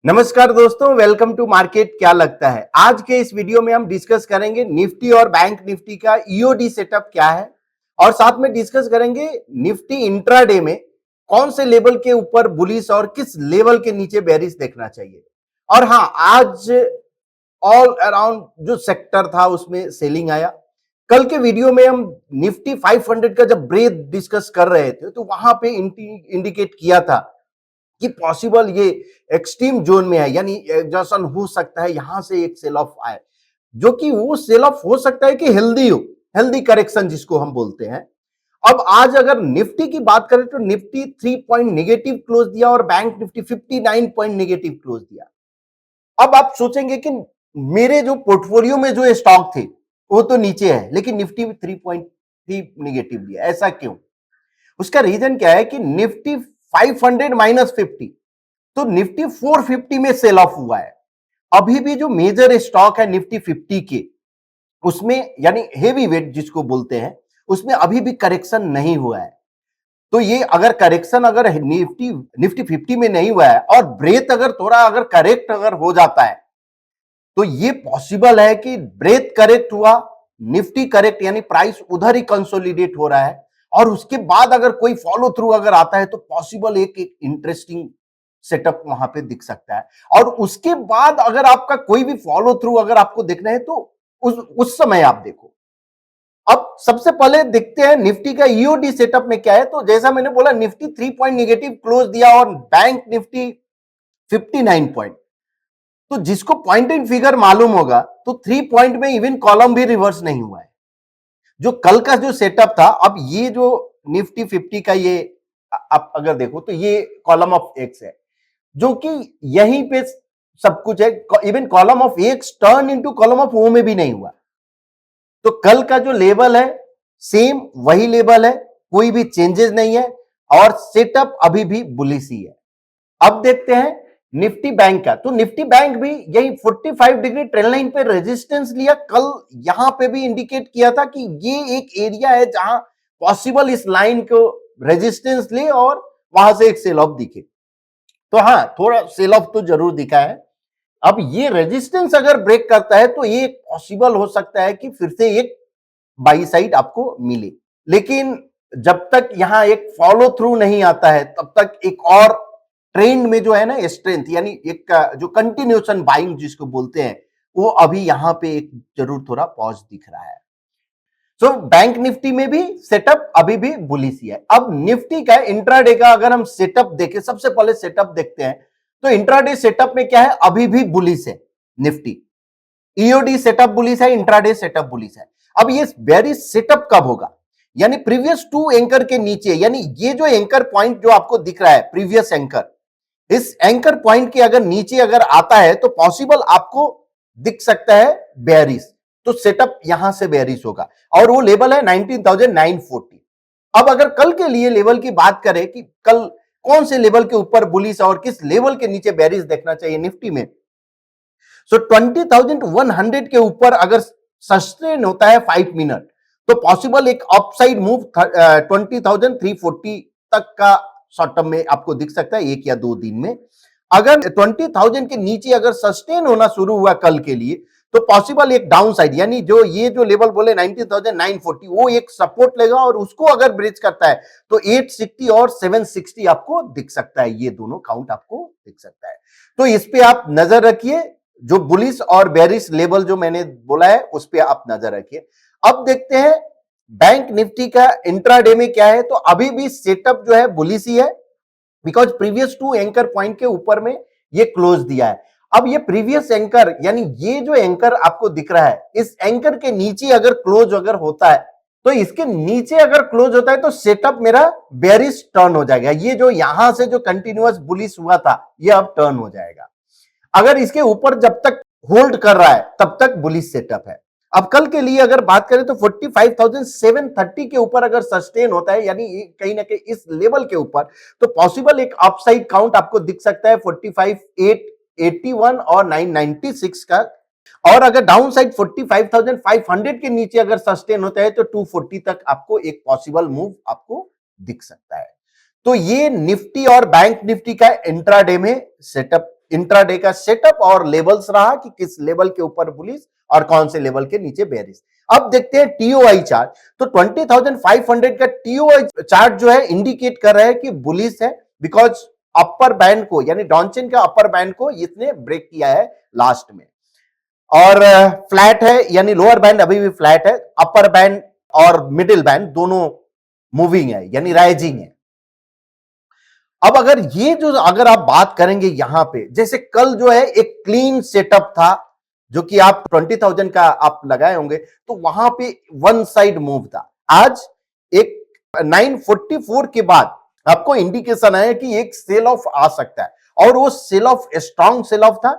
नमस्कार दोस्तों, welcome to market. क्या लगता है आज के इस वीडियो में हम डिस्कस करेंगे निफ्टी और बैंक निफ्टी का ईओडी सेटअप क्या है और साथ में डिस्कस करेंगे निफ्टी इंट्राडे में कौन से लेवल के ऊपर बुलिश और किस लेवल के नीचे बेरिश देखना चाहिए। और हाँ, आज ऑल अराउंड जो सेक्टर था उसमें सेलिंग आया। कल के वीडियो में हम निफ्टी 500 का जब ब्रेथ डिस्कस कर रहे थे तो वहां पे इंडिकेट किया था कि पॉसिबल ये एक्सट्रीम जोन में है, यानी एग्जॉशन हो सकता है, यहां से एक सेल ऑफ आए, जो कि वो सेल ऑफ हो सकता है कि हेल्दी हो, हेल्दी करेक्शन जिसको हम बोलते हैं। अब आज अगर निफ्टी की बात करें तो निफ्टी 3 पॉइंट नेगेटिव क्लोज दिया और bank Nifty 59 point negative close दिया। अब आप सोचेंगे कि मेरे जो पोर्टफोलियो में जो स्टॉक थे वो तो नीचे है, लेकिन निफ्टी भी 3.3 नेगेटिव दिया, ऐसा क्यों? उसका रीजन क्या है कि निफ्टी 500 माइनस 50, तो निफ्टी 450 में सेल ऑफ हुआ है। अभी भी जो मेजर स्टॉक है निफ्टी 50 के, उसमें यानी हेवी वेट जिसको बोलते हैं, उसमें अभी भी करेक्शन नहीं हुआ है। तो ये अगर करेक्शन अगर निफ्टी निफ्टी 50 में नहीं हुआ है और ब्रेथ अगर थोड़ा अगर करेक्ट अगर हो जाता है तो ये पॉसिबल है कि ब्रेथ करेक्ट हुआ, निफ्टी करेक्ट, यानी प्राइस उधर ही कंसोलिडेट हो रहा है और उसके बाद अगर कोई फॉलो थ्रू अगर आता है तो पॉसिबल एक इंटरेस्टिंग सेटअप वहां पे दिख सकता है। और उसके बाद अगर आपका कोई भी फॉलो थ्रू अगर आपको देखना है तो उस समय आप देखो। अब सबसे पहले देखते हैं निफ्टी का ईओडी सेटअप में क्या है। तो जैसा मैंने बोला, निफ्टी 3 पॉइंट नेगेटिव क्लोज दिया और बैंक निफ्टी 59 पॉइंट। तो जिसको पॉइंट इन फिगर मालूम होगा तो 3 पॉइंट में इवन कॉलम भी रिवर्स नहीं हुआ है। जो कल का जो सेटअप था, अब ये जो निफ्टी 50 का ये आप अगर देखो तो ये कॉलम ऑफ एक्स है, जो कि यहीं पे सब कुछ है। Even column of X turn into column of O में भी नहीं हुआ। तो कल का जो लेवल है सेम वही लेवल है, कोई भी चेंजेस नहीं है और सेटअप अभी भी बुलिश ही है। अब देखते हैं निफ्टी बैंक का। तो निफ्टी बैंक भी यही 45 डिग्री ट्रेंड लाइन पे रेजिस्टेंस लिया। कल यहां पे भी इंडिकेट किया था कि ये एक एरिया है जहां पॉसिबल इस लाइन को रेजिस्टेंस ले और वहां से एक सेल ऑफ दिखे। तो हाँ, थोड़ा सेल ऑफ तो जरूर दिखा है। अब ये रेजिस्टेंस अगर ब्रेक करता है तो ये पॉसिबल हो सकता है कि फिर से एक बाई साइड आपको मिले, लेकिन जब तक यहां एक फॉलो थ्रू नहीं आता है तब तक एक और ट्रेंड में जो है ना स्ट्रेंथ, यानी एक जो कंटिन्यूएशन बाइंग जिसको बोलते हैं, वो अभी यहां पे एक जरूर थोड़ा पॉज दिख रहा है। सो बैंक निफ्टी में भी सेटअप अभी भी बुलिश ही है। अब निफ्टी का इंट्राडे का अगर हम सेटअप देखें, सबसे पहले सेटअप देखते हैं। तो इंट्राडे सेटअप में क्या है, अभी भी बुलिश है निफ्टी। ईओडी सेटअप बुलिश है, इंट्राडे सेटअप बुलिश है। अब ये बेरिश सेटअप कब होगा, यानी प्रीवियस टू एंकर के नीचे, यानी ये जो एंकर पॉइंट जो आपको दिख रहा है प्रीवियस एंकर, इस एंकर पॉइंट के अगर नीचे अगर आता है तो पॉसिबल आपको दिख सकता है बेरिश। तो सेटअप यहां से बेरिश होगा और वो लेवल है 19,940। अब अगर कल के लिए लेवल की बात करें कि कल कौन से लेवल के ऊपर बुलिश और किस लेवल के नीचे बेरिश देखना चाहिए निफ्टी में, सो 20,100 के ऊपर अगर सस्टेन होता है 5 मिनट तो पॉसिबल एक अपसाइड मूव 20,340 तक का शॉर्ट टर्म में आपको दिख सकता है, एक या दो दिन में। अगर 20,000 के नीचे अगर सस्टेन होना शुरू हुआ कल के लिए तो पॉसिबल एक डाउन साइड, यानी जो ये जो लेवल बोले 19,940, वो एक सपोर्ट लेगा और उसको अगर ब्रिज करता है तो 860 और 760 आपको दिख सकता है। ये दोनों काउंट आपको दिख सकता है। तो इस पे आप नजर रखिए, जो बुलिश और बेरिश लेवल जो मैंने बोला है उस पे आप नजर रखिए। अब देखते हैं बैंक निफ्टी का इंट्राडे में क्या है। तो अभी भी सेटअप जो है बुलिश ही है, because previous to anchor point के ऊपर में ये क्लोज दिया है। अब ये प्रीवियस एंकर, यानी ये जो एंकर आपको दिख रहा है, इस एंकर के नीचे अगर क्लोज अगर होता है तो इसके नीचे अगर क्लोज होता है तो सेटअप मेरा बेरिश टर्न हो जाएगा। ये जो यहां से जो कंटिन्यूअस बुलिश हुआ था ये अब टर्न हो जाएगा। अगर इसके ऊपर जब तक होल्ड कर रहा है तब तक बुलिश सेटअप है। अब कल के लिए अगर बात करें तो 45,730 के ऊपर अगर सस्टेन होता है, यानी कहीं ना कहीं इस लेवल के ऊपर, तो पॉसिबल एक अपसाइड काउंट आपको दिख सकता है 45,881 और 996 का। और अगर डाउन साइड 45,500 के नीचे अगर सस्टेन होता है तो 240 तक आपको एक पॉसिबल मूव आपको दिख सकता है। तो ये निफ्टी और बैंक निफ्टी का इंट्राडे में सेटअप इंट्राडे का सेटअप और लेवल्स रहा कि किस लेवल के ऊपर बुलिश और कौन से लेवल के नीचे बेरिश। अब देखते हैं टीओआई चार्ट। तो 20,500 का टीओआई चार्ट जो है इंडिकेट कर रहा है कि बुलिश है, बिकॉज अपर बैंड को यानी डॉनचेन का अपर बैंड को इसने ब्रेक किया है लास्ट में, और फ्लैट है यानी लोअर बैंड अभी भी फ्लैट है, अपर बैंड और मिडिल बैंड दोनों मूविंग है यानी राइजिंग है। अब अगर आप बात करेंगे यहां पे, जैसे कल जो है एक क्लीन सेटअप था जो कि आप 20,000 का आप लगाए होंगे, तो वहां पे वन साइड मूव था। आज एक 944 के बाद आपको इंडिकेशन है कि एक सेल ऑफ आ सकता है, और वो sell off strong sell off था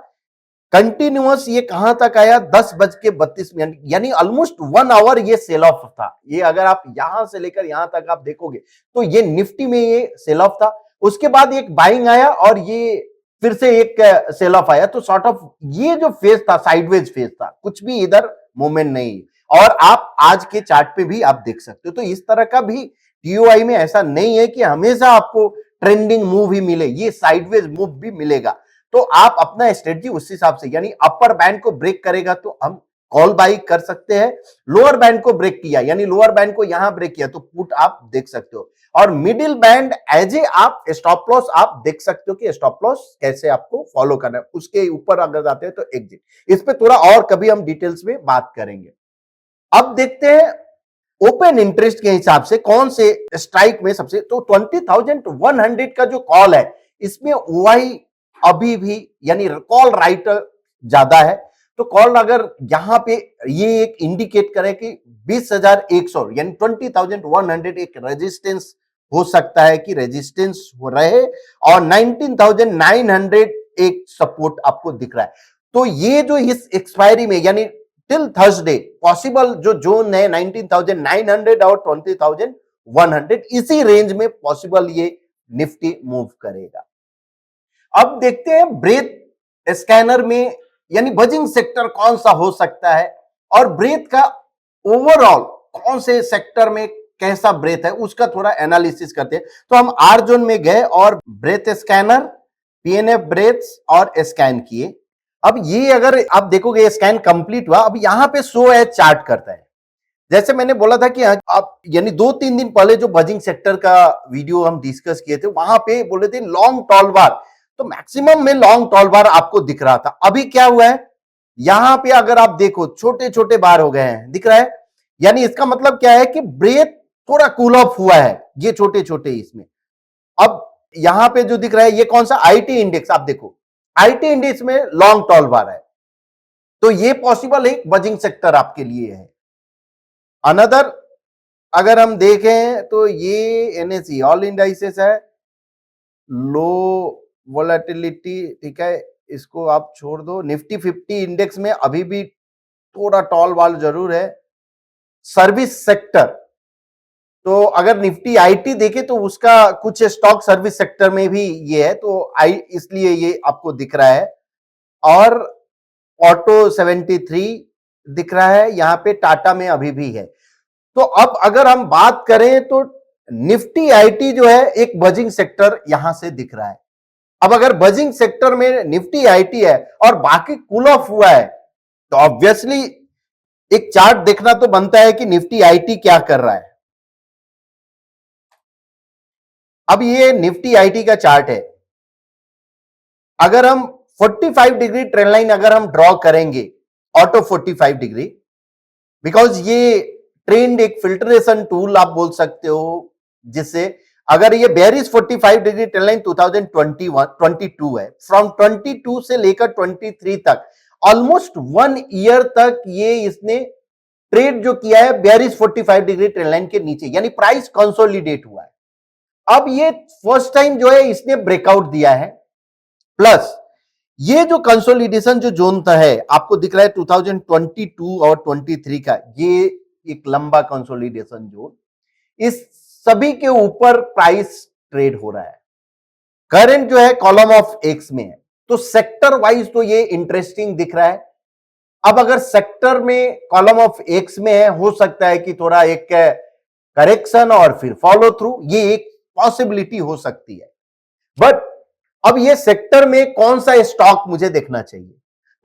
कंटिन्यूअस। ये कहां तक आया 10:32 यानी ऑलमोस्ट 1 आवर ये सेल ऑफ था। ये अगर आप यहां से लेकर यहां तक आप देखोगे तो ये निफ्टी में ये सेल ऑफ था। उसके बाद एक बाइंग आया और ये फिर से एक सेल ऑफ आया। तो सॉर्ट ऑफ ये जो फेज था साइडवेज फेज था, कुछ भी इधर मूवमेंट नहीं। और आप आज के चार्ट पे भी आप देख सकते हो। तो इस तरह का भी टीओआई में ऐसा नहीं है कि हमेशा आपको ट्रेंडिंग मूव ही मिले, ये साइडवेज मूव भी मिलेगा। तो आप अपना स्ट्रेटजी उस हिसाब से, यानी अपर बैंड को ब्रेक करेगा तो हम कॉल बाई कर सकते हैं, लोअर बैंड को ब्रेक किया यानी लोअर बैंड को यहां ब्रेक किया तो पुट आप देख सकते हो, और मिडिल बैंड एज ए आप स्टॉप लॉस आप देख सकते हो कि स्टॉप लॉस कैसे आपको फॉलो करना है। उसके ऊपर अगर जाते हैं तो एग्जिट। इस पे थोड़ा और कभी हम डिटेल्स में बात करेंगे। अब देखते हैं ओपन इंटरेस्ट के हिसाब से कौन से स्ट्राइक में सबसे, तो 20,100 का जो कॉल है इसमें ओआई अभी भी यानी कॉल राइटर ज्यादा है। तो कॉल अगर यहां पे ये एक इंडिकेट करे कि 20,100 यानी 20,100 एक रेजिस्टेंस हो सकता है कि रेजिस्टेंस हो रहे, और 19,900 एक सपोर्ट आपको दिख रहा है। तो ये जो इस एक्सपायरी में यानी टिल थर्सडे पॉसिबल जो जोन है 19,900 और 20,100, इसी रेंज में पॉसिबल ये निफ्टी मूव करेगा। अब देखते हैं ब्रेथ स्कैनर में यानी बजिंग सेक्टर कौन सा हो सकता है, और ब्रेथ का ओवरऑल कौन से सेक्टर में कैसा ब्रेथ है उसका थोड़ा एनालिसिस करते हैं। तो हम आर जोन में गए और ब्रेथ स्कैनर, पीएनएफ ब्रेथ्स और स्कैन किए। अब ये अगर आप देखोगे स्कैन कंप्लीट हुआ, अब यहां पे शो एज चार्ट करता है। जैसे मैंने बोला था कि आप यानी 2-3 दिन पहले जो बजिंग सेक्टर का वीडियो हम डिस्कस किए थे वहां पे बोले थे लॉन्ग टॉल बार, तो मैक्सिमम में लॉन्ग टॉल बार आपको दिख रहा था। अभी क्या हुआ है, यहां पे अगर आप देखो छोटे छोटे बार हो गए हैं, दिख रहा है, यानी इसका मतलब क्या है कि ब्रेथ थोड़ा कूल ऑफ हुआ है ये छोटे छोटे इसमें। अब यहां पे जो दिख रहा है ये कौन सा आईटी इंडेक्स, आप देखो आईटी इंडेक्स में लॉन्ग टॉल बार है, तो ये पॉसिबल है बजिंग सेक्टर आपके लिए है। अनदर अगर हम देखें तो ये एनएसई ऑल इंडाइसेस है, लो वोलेटिलिटी, ठीक है, इसको आप छोड़ दो। निफ्टी 50 इंडेक्स में अभी भी थोड़ा टॉल वाल जरूर है। सर्विस सेक्टर, तो अगर निफ्टी आईटी देखे तो उसका कुछ स्टॉक सर्विस सेक्टर में भी ये है, तो इसलिए ये आपको दिख रहा है। और ऑटो 73 दिख रहा है, यहां पे टाटा में अभी भी है। तो अब अगर हम बात करें तो निफ्टी आईटी जो है एक बजिंग सेक्टर यहां से दिख रहा है। अब अगर बजिंग सेक्टर में निफ्टी आईटी है और बाकी कूल ऑफ हुआ है, तो ऑब्वियसली एक चार्ट देखना तो बनता है कि निफ्टी आईटी क्या कर रहा है। अब ये निफ्टी आईटी का चार्ट है। अगर हम 45 डिग्री ट्रेंड लाइन अगर हम ड्रॉ करेंगे, ऑटो 45 डिग्री, बिकॉज ये ट्रेंड एक फिल्ट्रेशन टूल आप बोल सकते हो, जिससे अगर ये बेरिश 45 डिग्री ट्रेंड लाइन 2022 है, फ्रॉम 22 से लेकर 23 तक ऑलमोस्ट 1 ईयर तक ये इसने ट्रेड जो किया है बेरिश 45 डिग्री ट्रेंड लाइन के नीचे, यानी प्राइस कंसोलिडेट हुआ है। अब ये फर्स्ट टाइम जो है इसने ब्रेकआउट दिया है, प्लस ये जो कंसोलिडेशन जो जोन था है आपको दिख रहा है 2022 और 23 का, ये एक लंबा कंसोलिडेशन जोन, इस सभी के ऊपर प्राइस ट्रेड हो रहा है। करंट जो है कॉलम ऑफ एक्स में है, तो सेक्टर वाइज तो ये इंटरेस्टिंग दिख रहा है। अब अगर सेक्टर में कॉलम ऑफ एक्स में है, हो सकता है कि थोड़ा एक करेक्शन और फिर फॉलो थ्रू, ये एक पॉसिबिलिटी हो सकती है। बट अब ये सेक्टर में कौन सा स्टॉक मुझे देखना चाहिए,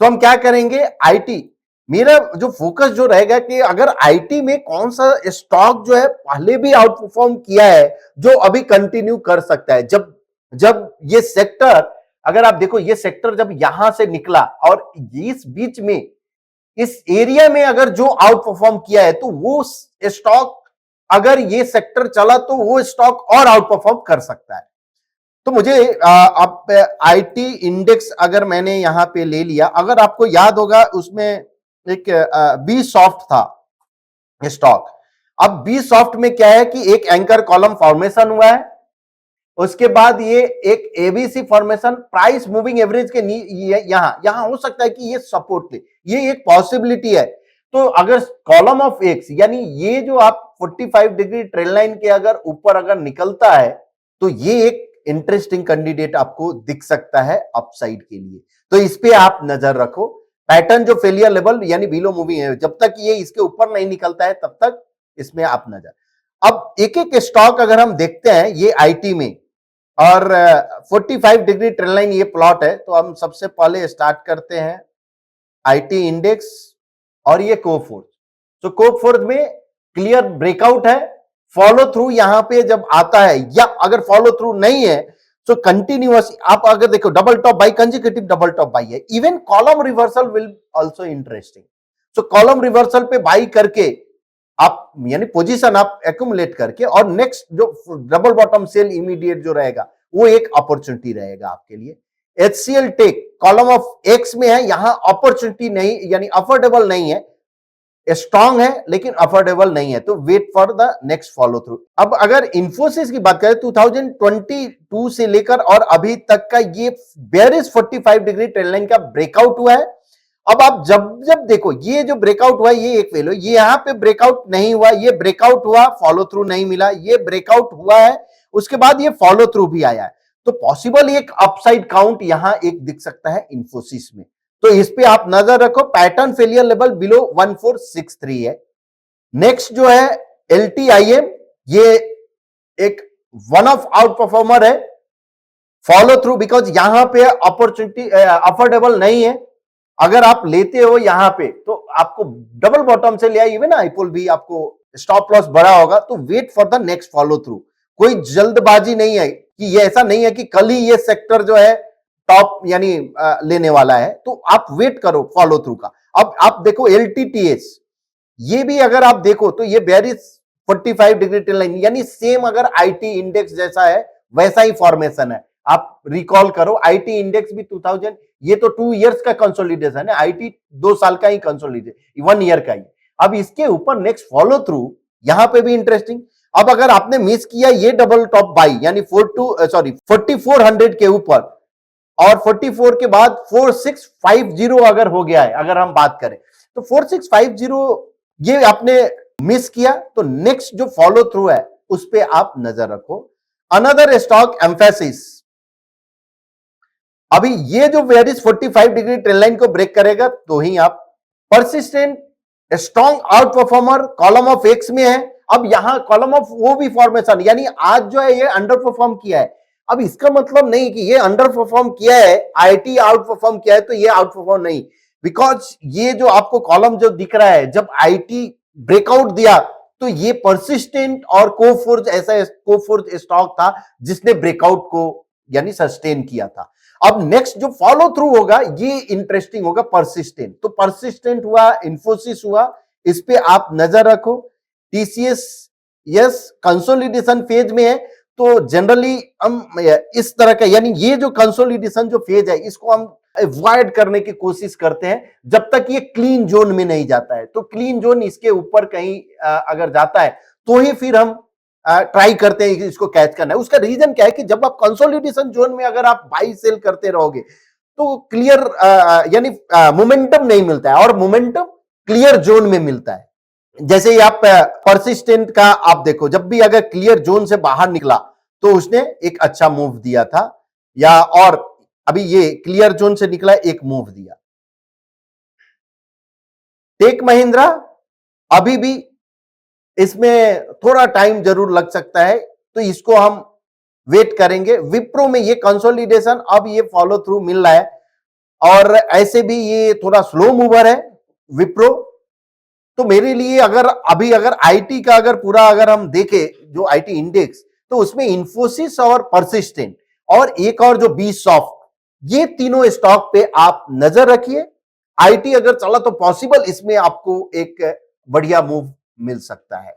तो हम क्या करेंगे, आईटी। मेरा जो फोकस जो रहेगा कि अगर आईटी में कौन सा स्टॉक जो है पहले भी आउट परफॉर्म किया है, जो अभी कंटिन्यू कर सकता है। जब जब ये सेक्टर, अगर आप देखो ये सेक्टर जब यहां से निकला और इस बीच में इस एरिया में अगर जो आउट परफॉर्म किया है, तो वो स्टॉक, अगर ये सेक्टर चला तो वो स्टॉक और आउट परफॉर्म कर सकता है। तो मुझे आप आईटी इंडेक्स अगर मैंने यहां पे ले लिया, अगर आपको याद होगा उसमें एक बी सॉफ्ट था स्टॉक। अब बी सॉफ्ट में क्या है कि एक एंकर कॉलम फॉर्मेशन हुआ है, उसके बाद ये एक ABC formation, price moving average के यहां यहां हो सकता है कि ये सपोर्ट ले, ये एक पॉसिबिलिटी है। तो अगर कॉलम ऑफ एक्स, यानी ये जो आप 45 डिग्री ट्रेल लाइन के अगर ऊपर अगर निकलता है, तो ये एक इंटरेस्टिंग कैंडिडेट आपको दिख सकता है अपसाइड के लिए। तो इस पे आप नजर रखो। पैटर्न जो फेलियर लेवल यानी बिलो मूविंग है, जब तक ये इसके ऊपर नहीं निकलता है तब तक इसमें आप नजर। अब एक एक स्टॉक अगर हम देखते हैं ये आईटी में, और 45 डिग्री ट्रेल लाइन ये प्लॉट है, तो हम सबसे पहले स्टार्ट करते हैं आईटी इंडेक्स और ये कोफोर्ज। तो कोफोर्ज में क्लियर ब्रेकआउट है, फॉलो थ्रू यहां पे जब आता है, या अगर फॉलो थ्रू नहीं है तो कंटिन्यूअस आप अगर देखो double top buy, consecutive double top buy है। Even column reversal will also interesting. So column reversal पे बाई करके आप यानी पोजीशन आप एक्यूमुलेट करके, और नेक्स्ट जो डबल बॉटम सेल इमीडिएट जो रहेगा वो एक अपॉर्चुनिटी रहेगा आपके लिए। HCL Tech column of X में है, यहां अपॉर्चुनिटी नहीं, यानी अफोर्डेबल नहीं है, स्ट्रांग है लेकिन अफोर्डेबल नहीं है, तो wait for the next follow through. अब अगर इंफोसिस की बात करें 2022 से लेकर और अभी तक का ये बेयरिश 45 डिग्री ट्रेंड लाइन का ब्रेकआउट हुआ है। अब आप जब जब देखो ये जो ब्रेकआउट हुआ ये एक फेल, ये यहां पे ब्रेकआउट नहीं हुआ, ये ब्रेकआउट हुआ फॉलो थ्रू नहीं मिला, ये ब्रेकआउट हुआ है उसके बाद ये फॉलो थ्रू भी आया है, तो पॉसिबल एक अपसाइड काउंट यहां एक दिख सकता है इंफोसिस में। तो इस पे आप नजर रखो, पैटर्न फेलियर लेवल बिलो 1463 है। नेक्स्ट जो है एलटीआईएम, ये एक वन ऑफ आउट परफॉर्मर है, फॉलो थ्रू, बिकॉज यहां पे अपॉर्चुनिटी अफोर्डेबल नहीं है। अगर आप लेते हो यहां पे तो आपको डबल बॉटम से लिया, इवन आईपोल भी आपको स्टॉप लॉस बड़ा होगा, तो wait for the next follow through. कोई जल्दबाजी नहीं है कि ये ऐसा नहीं है कि कल ही ये सेक्टर जो है टॉप यानी लेने वाला है, तो आप वेट करो फॉलो थ्रू का। अब आप देखो एलटीटीएस, ये भी अगर आप देखो तो ये बेयरिश 45 डिग्री ट्रेंड लाइन, यानी सेम अगर आईटी इंडेक्स जैसा है वैसा ही फॉर्मेशन है। आप रिकॉल करो आईटी इंडेक्स भी 2000, ये तो 2 इयर्स का कंसोलिडेशन है, आईटी 2 साल का ही कंसोलिडेशन, 1 ईयर का ही। अब इसके ऊपर नेक्स्ट फॉलो थ्रू यहां पे भी इंटरेस्टिंग। अब अगर आपने मिस किया ये डबल टॉप बाई यानी 4400 के ऊपर, और 44 के बाद 4650 अगर हो गया है, अगर हम बात करें तो 4650 ये आपने मिस किया, तो नेक्स्ट जो फॉलो थ्रू है उस पे आप नजर रखो। अनदर स्टॉक एम्फेसिस, अभी ये जो वेरिस 45 डिग्री ट्रेंड लाइन को ब्रेक करेगा तो ही आप persistent strong out performer column of X में है। अब यहां कॉलम ऑफ वो भी फॉर्मेशन, यानी आज जो है ये अंडर परफॉर्म किया है। अब इसका मतलब नहीं कि ये अंडर परफॉर्म किया है, आईटी आउट परफॉर्म किया है तो ये आउट परफॉर्म नहीं, बिकॉज ये जो आपको कॉलम जो दिख रहा है, जब आईटी ब्रेकआउट दिया तो ये परसिस्टेंट और कोफोर्ज ऐसा कोफोर्ज स्टॉक था जिसने ब्रेकआउट को यानी सस्टेन किया था। अब नेक्स्ट जो फॉलो थ्रू होगा ये इंटरेस्टिंग होगा, परसिस्टेंट। तो परसिस्टेंट हुआ, इंफोसिस हुआ, इस पे आप नजर रखो। टीसीएस यस कंसोलिडेशन फेज में है, तो जनरली हम इस तरह का यानी ये जो कंसोलिडेशन जो फेज है इसको हम अवॉइड करने की कोशिश करते हैं जब तक ये क्लीन जोन में नहीं जाता है। तो क्लीन जोन इसके ऊपर कहीं अगर जाता है तो ही फिर हम ट्राई करते हैं इसको कैच करना है। उसका रीजन क्या है कि जब आप कंसोलिडेशन जोन में अगर आप बाई सेल करते रहोगे तो क्लियर यानी मोमेंटम नहीं मिलता है, और मोमेंटम क्लियर जोन में मिलता है। जैसे ही आप परसिस्टेंट का आप देखो, जब भी अगर क्लियर जोन से बाहर निकला तो उसने एक अच्छा मूव दिया था, या और अभी ये क्लियर जोन से निकला एक मूव दिया। टेक महिंद्रा अभी भी इसमें थोड़ा टाइम जरूर लग सकता है, तो इसको हम वेट करेंगे। विप्रो में ये कंसोलिडेशन अब ये फॉलो थ्रू मिल रहा है और ऐसे भी ये थोड़ा स्लो मूवर है विप्रो। तो मेरे लिए अगर आईटी का पूरा हम देखें जो आईटी इंडेक्स, तो उसमें इंफोसिस और परसिस्टेंट और एक और जो बी सॉफ्ट, ये तीनों स्टॉक पे आप नजर रखिए। आईटी अगर चला तो पॉसिबल इसमें आपको एक बढ़िया मूव मिल सकता है।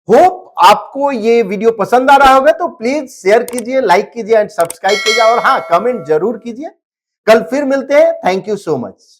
होप आपको ये वीडियो पसंद आ रहा होगा, तो प्लीज शेयर कीजिए, लाइक कीजिए एंड सब्सक्राइब कीजिए और हाँ, कमेंट जरूर कीजिए। कल फिर मिलते हैं। Thank you so much.